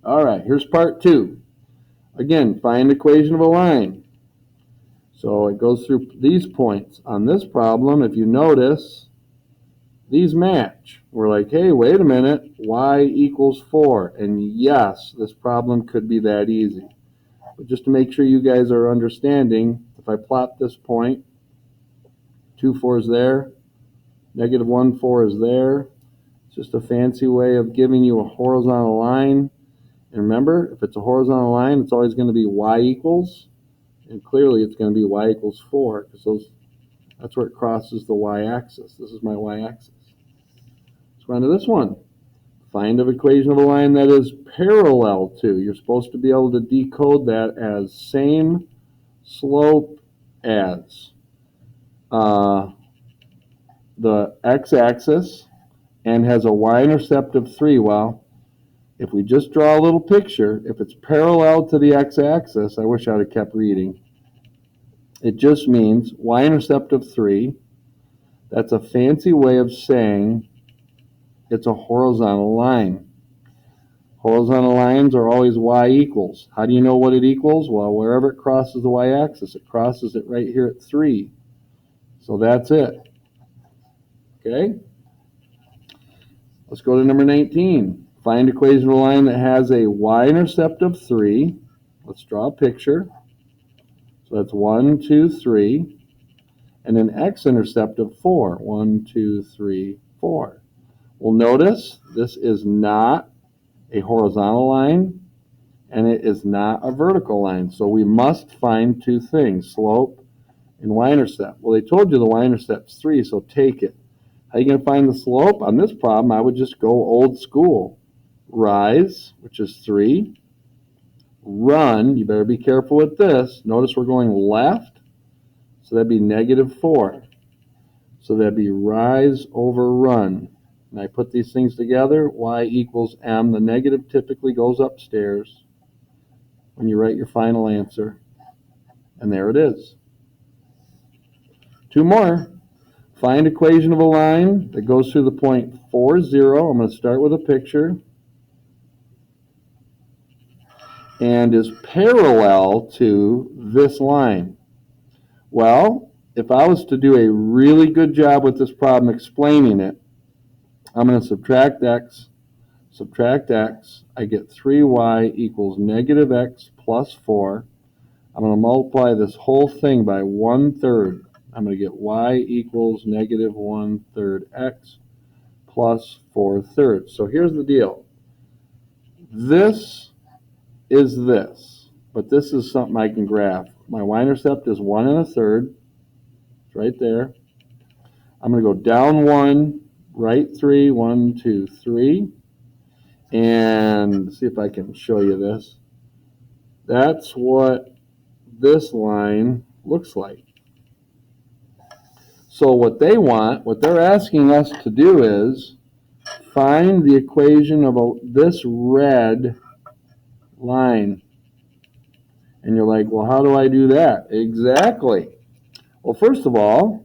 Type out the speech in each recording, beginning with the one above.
All right, here's part 2. Again, find equation of a line. So it goes through these points. On this problem, if you notice, these match. We're like, hey, wait a minute, y equals 4. And yes, this problem could be that easy. But just to make sure you guys are understanding, if I plot this point, 2, 4 is there, negative 1, 4 is there. It's just a fancy way of giving you a horizontal line. And remember, if it's a horizontal line, it's always going to be y equals. And clearly it's going to be y equals 4 because that's where it crosses the y-axis. This is my y-axis. Let's go on to this one. Find an equation of a line that is parallel to. You're supposed to be able to decode that as same slope as the x-axis and has a y-intercept of 3. Well, if we just draw a little picture, if it's parallel to the x-axis, I wish I would have kept reading. It just means y-intercept of 3. That's a fancy way of saying it's a horizontal line. Horizontal lines are always y equals. How do you know what it equals? Well, wherever it crosses the y-axis, it crosses it right here at 3. So that's it. Okay? Let's go to number 19. Find equation of a line that has a y-intercept of 3. Let's draw a picture. So that's 1, 2, 3. And an x-intercept of 4. 1, 2, 3, 4. Well, notice this is not a horizontal line, and it is not a vertical line. So we must find two things, slope and y-intercept. Well, they told you the y-intercept's 3, so take it. How are you going to find the slope? On this problem, I would just go old school. Rise, which is 3. Run, you better be careful with this. Notice we're going left, so that'd be negative 4. So that'd be rise over run. And I put these things together, y equals m. The negative typically goes upstairs when you write your final answer. And there it is. 2 more. Find equation of a line that goes through the point 4, 0. I'm going to start with a picture. And is parallel to this line. Well, if I was to do a really good job with this problem explaining it, I'm going to subtract x. I get 3y equals negative x plus 4. I'm going to multiply this whole thing by 1/3. I'm going to get y equals negative 1/3 x plus 4/3. So here's the deal. This is this, but this is something I can graph. My y-intercept is 1 1/3. It's right there. I'm going to go down 1, right 3, 1, 2, 3. And see if I can show you this. That's what this line looks like. So what they're asking us to do is find the equation of this red line. And you're like, well, how do I do that? Exactly. Well, first of all,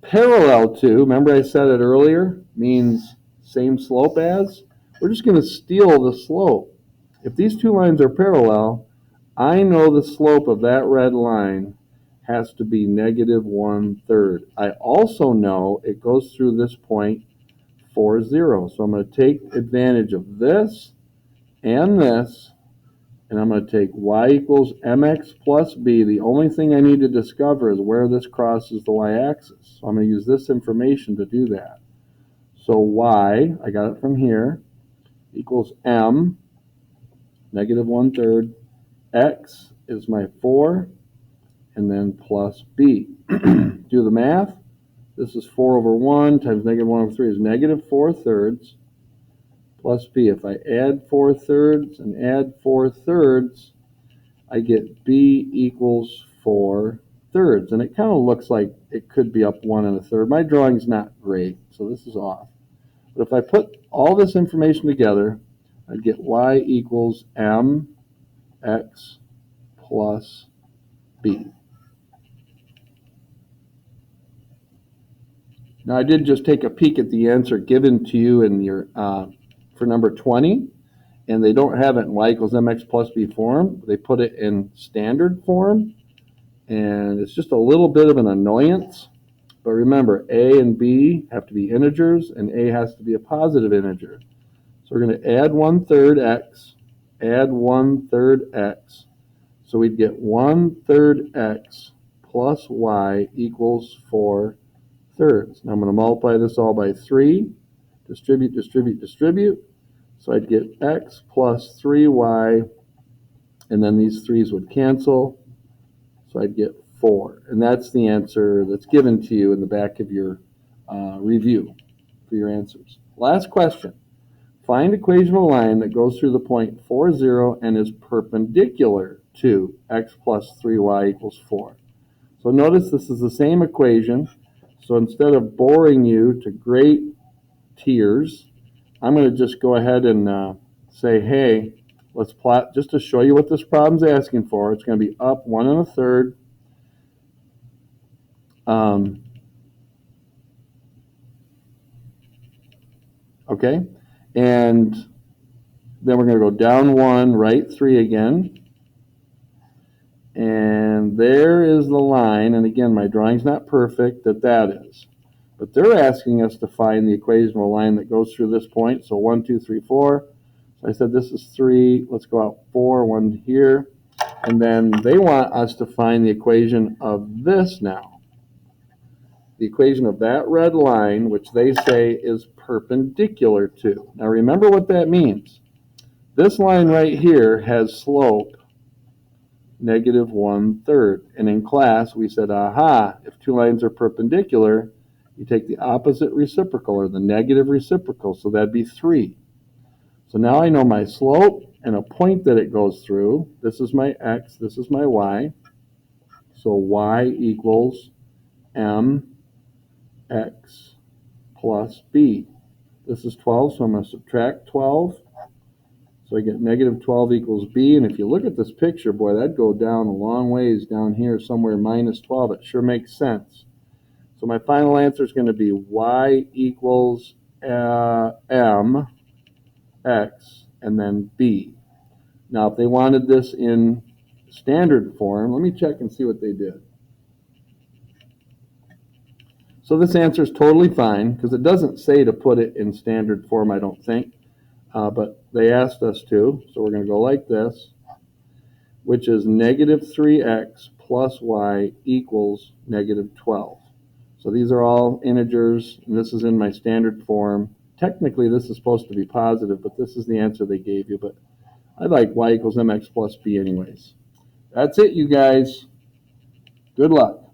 parallel to, remember I said it earlier, means same slope as. We're just going to steal the slope. If these two lines are parallel, I know the slope of that red line has to be negative 1/3. I also know it goes through this point 4, 0. So I'm going to take advantage of this and this, and I'm going to take y equals mx plus b. The only thing I need to discover is where this crosses the y-axis. So I'm going to use this information to do that. So y, I got it from here, equals m, negative 1/3. X is my 4, and then plus b. Do the math. This is 4 over 1 times negative 1 over 3 is negative 4/3 plus b. If I add 4/3 and add 4/3, I get b equals 4/3. And it kind of looks like it could be up 1 1/3. My drawing's not great, so this is off. But if I put all this information together, I'd get y equals mx plus b. Now I did just take a peek at the answer given to you in your for number 20, and they don't have it in y equals mx plus b form. They put it in standard form, and it's just a little bit of an annoyance. But remember, a and b have to be integers, and a has to be a positive integer. So we're going to add 1/3 x, add 1/3 x. So we'd get 1/3 x plus y equals 4/3. Now I'm going to multiply this all by 3, distribute, distribute, distribute. So I'd get x plus 3y, and then these 3's would cancel. So I'd get 4. And that's the answer that's given to you in the back of your review for your answers. Last question. Find equation of a line that goes through the point 4, 0 and is perpendicular to x plus 3y equals 4. So notice this is the same equation. So instead of boring you to great tears, I'm going to just go ahead and say, hey, let's plot just to show you what this problem's asking for. It's going to be up 1 1/3. Okay, and then we're going to go down 1, right 3 again. And there is the line, and again, my drawing's not perfect, that is. But they're asking us to find the equation of a line that goes through this point. So 1, 2, 3, 4. So I said this is 3. Let's go out 4, 1 here. And then they want us to find the equation of this now. The equation of that red line, which they say is perpendicular to. Now remember what that means. This line right here has slope negative 1/3. And in class, we said, aha, if two lines are perpendicular, you take the opposite reciprocal, or the negative reciprocal, so that'd be 3. So now I know my slope and a point that it goes through. This is my x, this is my y. So y equals mx plus b. This is 12, so I'm going to subtract 12. So I get negative 12 equals b, and if you look at this picture, boy, that'd go down a long ways down here, somewhere minus 12. It sure makes sense. So my final answer is going to be y equals m x and then b. Now, if they wanted this in standard form, let me check and see what they did. So this answer is totally fine, because it doesn't say to put it in standard form, I don't think. But they asked us to, so we're going to go like this, which is negative 3x plus y equals negative 12. So these are all integers, and this is in my standard form. Technically, this is supposed to be positive, but this is the answer they gave you. But I like y equals mx plus b anyways. That's it, you guys. Good luck.